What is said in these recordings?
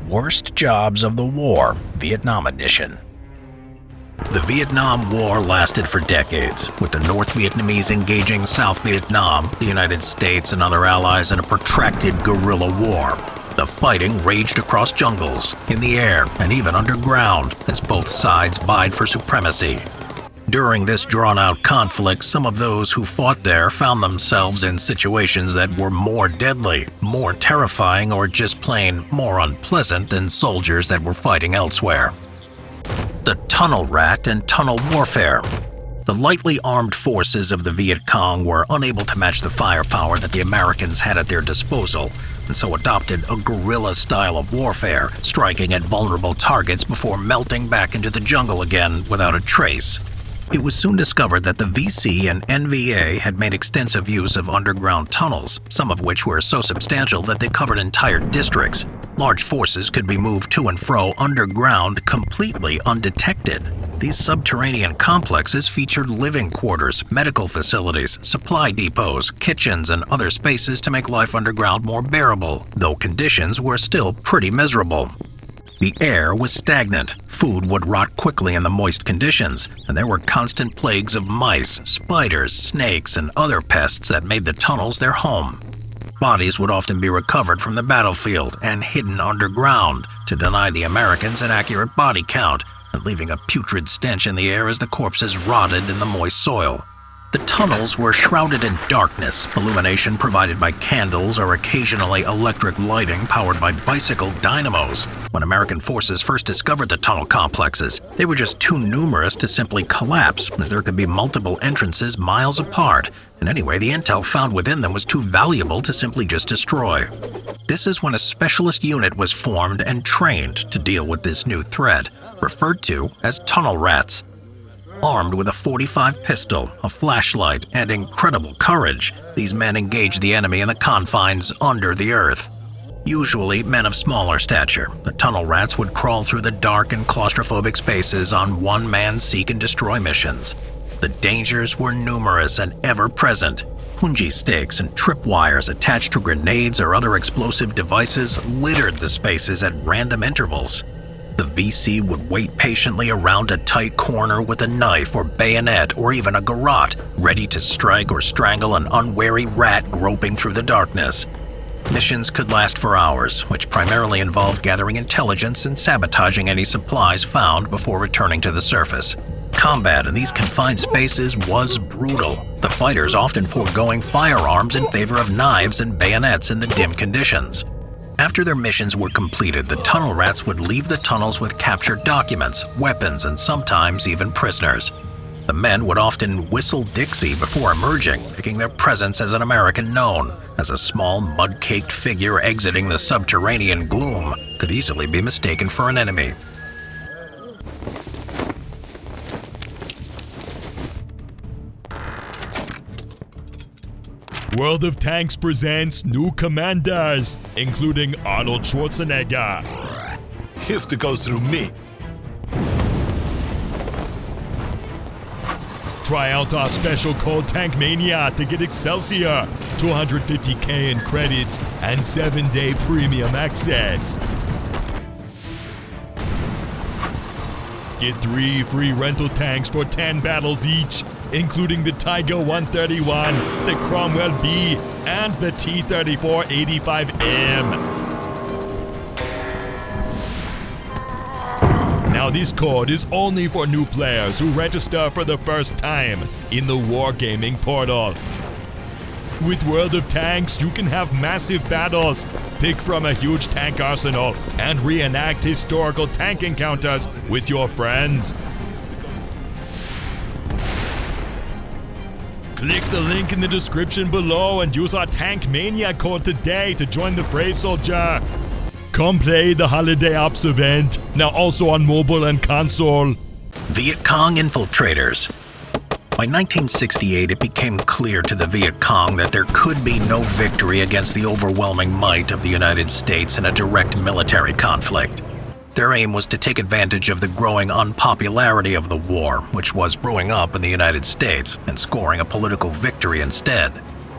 Worst Jobs of the War, Vietnam Edition. The Vietnam War lasted for decades, with the North Vietnamese engaging South Vietnam, the United States, and other allies in a protracted guerrilla war. The fighting raged across jungles, in the air, and even underground, as both sides vied for supremacy. During this drawn-out conflict, some of those who fought there found themselves in situations that were more deadly, more terrifying, or just plain more unpleasant than soldiers that were fighting elsewhere. The tunnel rat and tunnel warfare. The lightly armed forces of the Vietcong were unable to match the firepower that the Americans had at their disposal, and so adopted a guerrilla style of warfare, striking at vulnerable targets before melting back into the jungle again without a trace. It was soon discovered that the VC and NVA had made extensive use of underground tunnels, some of which were so substantial that they covered entire districts. Large forces could be moved to and fro underground completely undetected. These subterranean complexes featured living quarters, medical facilities, supply depots, kitchens, and other spaces to make life underground more bearable, though conditions were still pretty miserable. The air was stagnant, food would rot quickly in the moist conditions, and there were constant plagues of mice, spiders, snakes, and other pests that made the tunnels their home. Bodies would often be recovered from the battlefield and hidden underground to deny the Americans an accurate body count, and leaving a putrid stench in the air as the corpses rotted in the moist soil. The tunnels were shrouded in darkness, illumination provided by candles or occasionally electric lighting powered by bicycle dynamos. When American forces first discovered the tunnel complexes, they were just too numerous to simply collapse, as there could be multiple entrances miles apart, and anyway, the intel found within them was too valuable to simply just destroy. This is when a specialist unit was formed and trained to deal with this new threat, referred to as tunnel rats. Armed with a .45 pistol, a flashlight, and incredible courage, these men engaged the enemy in the confines under the earth. Usually men of smaller stature, the tunnel rats would crawl through the dark and claustrophobic spaces on one-man seek-and-destroy missions. The dangers were numerous and ever-present. Punji stakes and tripwires attached to grenades or other explosive devices littered the spaces at random intervals. The VC would wait patiently around a tight corner with a knife or bayonet or even a garrote, ready to strike or strangle an unwary rat groping through the darkness. Missions could last for hours, which primarily involved gathering intelligence and sabotaging any supplies found before returning to the surface. Combat in these confined spaces was brutal, the fighters often foregoing firearms in favor of knives and bayonets in the dim conditions. After their missions were completed, the tunnel rats would leave the tunnels with captured documents, weapons, and sometimes even prisoners. The men would often whistle Dixie before emerging, making their presence as an American known, as a small mud-caked figure exiting the subterranean gloom could easily be mistaken for an enemy. World of Tanks presents new commanders, including Arnold Schwarzenegger. You have to go through me. Try out our special code Tank Mania to get Excelsior, 250k in credits, and 7-day premium access. Get 3 free rental tanks for 10 battles each, including the Tiger 131, the Cromwell B, and the T-34-85M. Now this code is only for new players who register for the first time in the Wargaming portal. With World of Tanks, you can have massive battles, pick from a huge tank arsenal, and reenact historical tank encounters with your friends. Click the link in the description below and use our Tank Mania code today to join the fray, soldier. Come play the Holiday Ops event, now also on mobile and console. Vietcong Infiltrators. By 1968, it became clear to the Vietcong that there could be no victory against the overwhelming might of the United States in a direct military conflict. Their aim was to take advantage of the growing unpopularity of the war, which was brewing up in the United States, and scoring a political victory instead.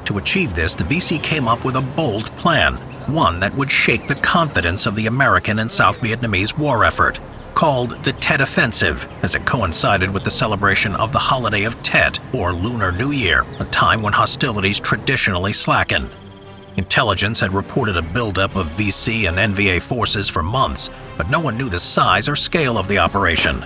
To achieve this, the VC came up with a bold plan: one that would shake the confidence of the American and South Vietnamese war effort. Called the Tet Offensive, as it coincided with the celebration of the holiday of Tet, or Lunar New Year, a time when hostilities traditionally slackened. Intelligence had reported a buildup of VC and NVA forces for months, but no one knew the size or scale of the operation.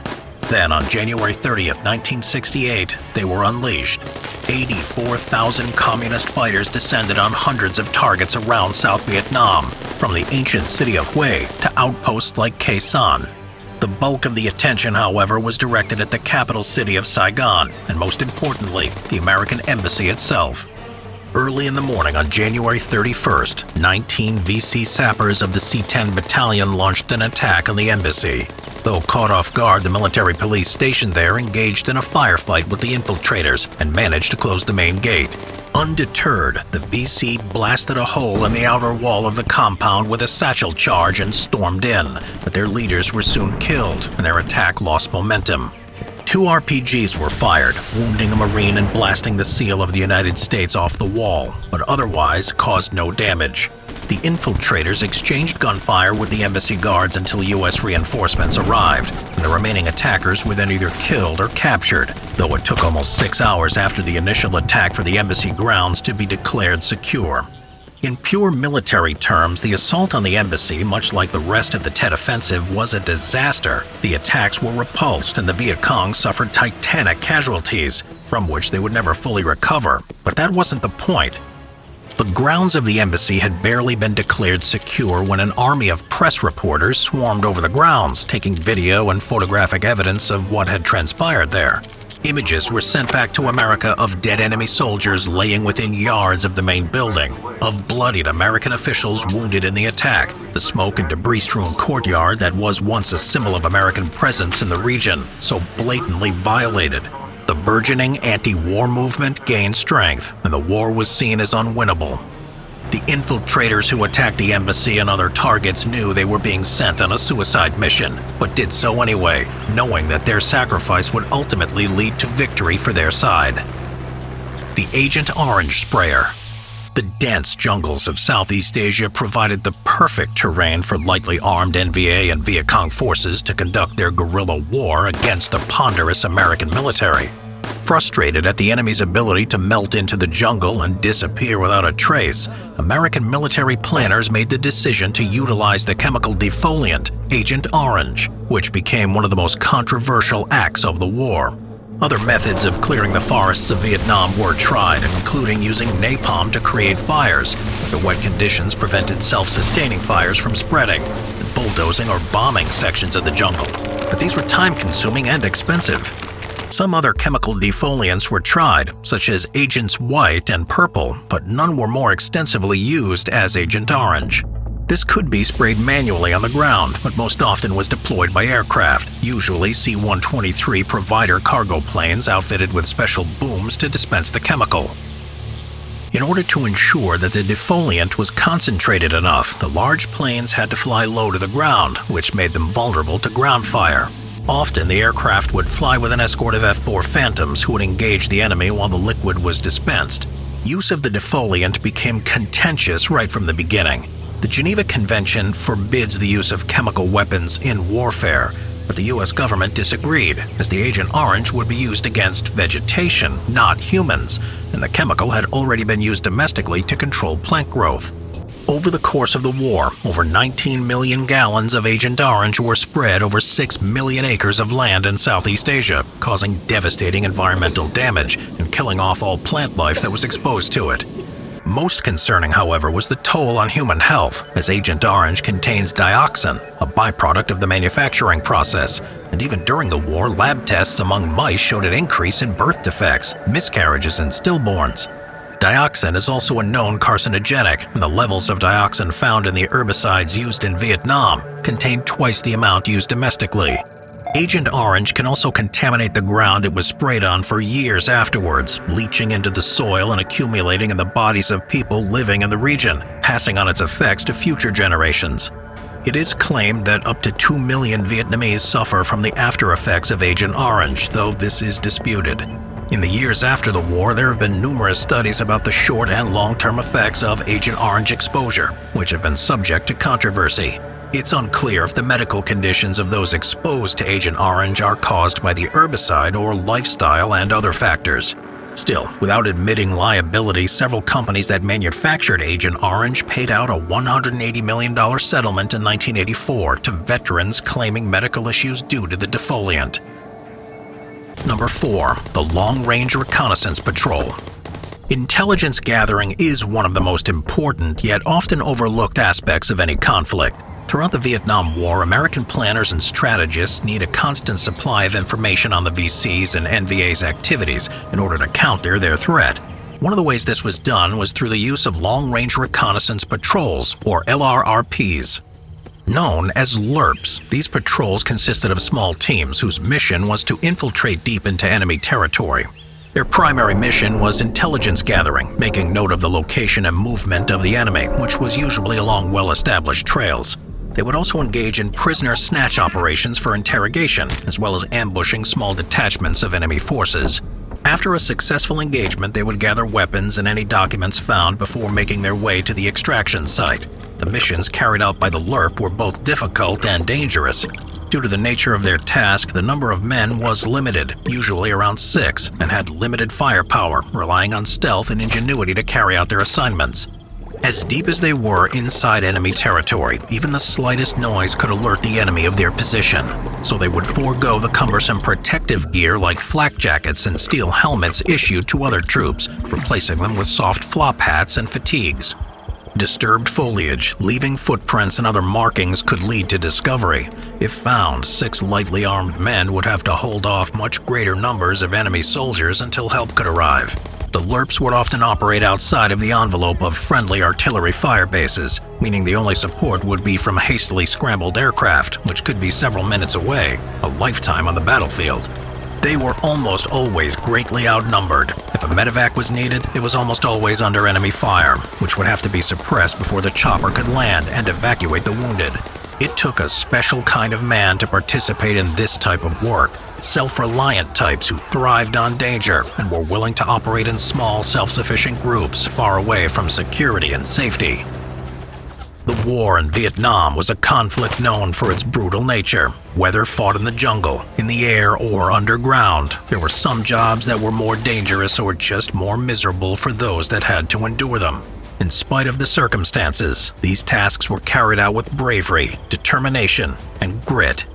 Then, on January 30th, 1968, they were unleashed. 84,000 communist fighters descended on hundreds of targets around South Vietnam, from the ancient city of Hue to outposts like Khe Sanh. The bulk of the attention, however, was directed at the capital city of Saigon, and most importantly, the American embassy itself. Early in the morning on January 31st, 19 VC sappers of the C-10 battalion launched an attack on the embassy. Though caught off guard, the military police stationed there engaged in a firefight with the infiltrators and managed to close the main gate. Undeterred, the VC blasted a hole in the outer wall of the compound with a satchel charge and stormed in, but their leaders were soon killed and their attack lost momentum. 2 RPGs were fired, wounding a Marine and blasting the seal of the United States off the wall, but otherwise caused no damage. The infiltrators exchanged gunfire with the embassy guards until U.S. reinforcements arrived, and the remaining attackers were then either killed or captured, though it took almost 6 hours after the initial attack for the embassy grounds to be declared secure. In pure military terms, the assault on the embassy, much like the rest of the Tet Offensive, was a disaster. The attacks were repulsed and the Vietcong suffered titanic casualties, from which they would never fully recover. But that wasn't the point. The grounds of the embassy had barely been declared secure when an army of press reporters swarmed over the grounds, taking video and photographic evidence of what had transpired there. Images were sent back to America of dead enemy soldiers laying within yards of the main building, of bloodied American officials wounded in the attack, the smoke and debris-strewn courtyard that was once a symbol of American presence in the region, so blatantly violated. The burgeoning anti-war movement gained strength, and the war was seen as unwinnable. The infiltrators who attacked the embassy and other targets knew they were being sent on a suicide mission, but did so anyway, knowing that their sacrifice would ultimately lead to victory for their side. The Agent Orange Sprayer. The dense jungles of Southeast Asia provided the perfect terrain for lightly armed NVA and Vietcong forces to conduct their guerrilla war against the ponderous American military. Frustrated at the enemy's ability to melt into the jungle and disappear without a trace, American military planners made the decision to utilize the chemical defoliant, Agent Orange, which became one of the most controversial acts of the war. Other methods of clearing the forests of Vietnam were tried, including using napalm to create fires, but the wet conditions prevented self-sustaining fires from spreading, and bulldozing or bombing sections of the jungle. But these were time-consuming and expensive. Some other chemical defoliants were tried, such as Agents White and Purple, but none were more extensively used as Agent Orange. This could be sprayed manually on the ground, but most often was deployed by aircraft, usually C-123 Provider cargo planes outfitted with special booms to dispense the chemical. In order to ensure that the defoliant was concentrated enough, the large planes had to fly low to the ground, which made them vulnerable to ground fire. Often, the aircraft would fly with an escort of F-4 Phantoms who would engage the enemy while the liquid was dispensed. Use of the defoliant became contentious right from the beginning. The Geneva Convention forbids the use of chemical weapons in warfare, but the U.S. government disagreed, as the Agent Orange would be used against vegetation, not humans, and the chemical had already been used domestically to control plant growth. Over the course of the war, over 19 million gallons of Agent Orange were spread over 6 million acres of land in Southeast Asia, causing devastating environmental damage and killing off all plant life that was exposed to it. Most concerning, however, was the toll on human health, as Agent Orange contains dioxin, a byproduct of the manufacturing process, and even during the war, lab tests among mice showed an increase in birth defects, miscarriages, and stillborns. Dioxin is also a known carcinogenic, and the levels of dioxin found in the herbicides used in Vietnam contain twice the amount used domestically. Agent Orange can also contaminate the ground it was sprayed on for years afterwards, leaching into the soil and accumulating in the bodies of people living in the region, passing on its effects to future generations. It is claimed that up to 2 million Vietnamese suffer from the after effects of Agent Orange, though this is disputed. In the years after the war, there have been numerous studies about the short and long-term effects of Agent Orange exposure, which have been subject to controversy. It's unclear if the medical conditions of those exposed to Agent Orange are caused by the herbicide or lifestyle and other factors. Still, without admitting liability, several companies that manufactured Agent Orange paid out a $180 million settlement in 1984 to veterans claiming medical issues due to the defoliant. Number 4. The Long-Range Reconnaissance Patrol. Intelligence gathering is one of the most important yet often overlooked aspects of any conflict. Throughout the Vietnam War, American planners and strategists need a constant supply of information on the VC's and NVA's activities in order to counter their threat. One of the ways this was done was through the use of long-range reconnaissance patrols, or LRRPs. Known as LRRPs, these patrols consisted of small teams whose mission was to infiltrate deep into enemy territory. Their primary mission was intelligence gathering, making note of the location and movement of the enemy, which was usually along well-established trails. They would also engage in prisoner snatch operations for interrogation, as well as ambushing small detachments of enemy forces. After a successful engagement, they would gather weapons and any documents found before making their way to the extraction site. The missions carried out by the LRRP were both difficult and dangerous. Due to the nature of their task, the number of men was limited, usually around 6, and had limited firepower, relying on stealth and ingenuity to carry out their assignments. As deep as they were inside enemy territory, even the slightest noise could alert the enemy of their position, so they would forego the cumbersome protective gear like flak jackets and steel helmets issued to other troops, replacing them with soft flop hats and fatigues. Disturbed foliage, leaving footprints and other markings could lead to discovery. If found, 6 lightly armed men would have to hold off much greater numbers of enemy soldiers until help could arrive. The LRRPs would often operate outside of the envelope of friendly artillery fire bases, meaning the only support would be from hastily scrambled aircraft, which could be several minutes away, a lifetime on the battlefield. They were almost always greatly outnumbered. If a medevac was needed, it was almost always under enemy fire, which would have to be suppressed before the chopper could land and evacuate the wounded. It took a special kind of man to participate in this type of work. Self-reliant types who thrived on danger and were willing to operate in small, self-sufficient groups far away from security and safety. The war in Vietnam was a conflict known for its brutal nature. Whether fought in the jungle, in the air, or underground, there were some jobs that were more dangerous or just more miserable for those that had to endure them. In spite of the circumstances, these tasks were carried out with bravery, determination, and grit.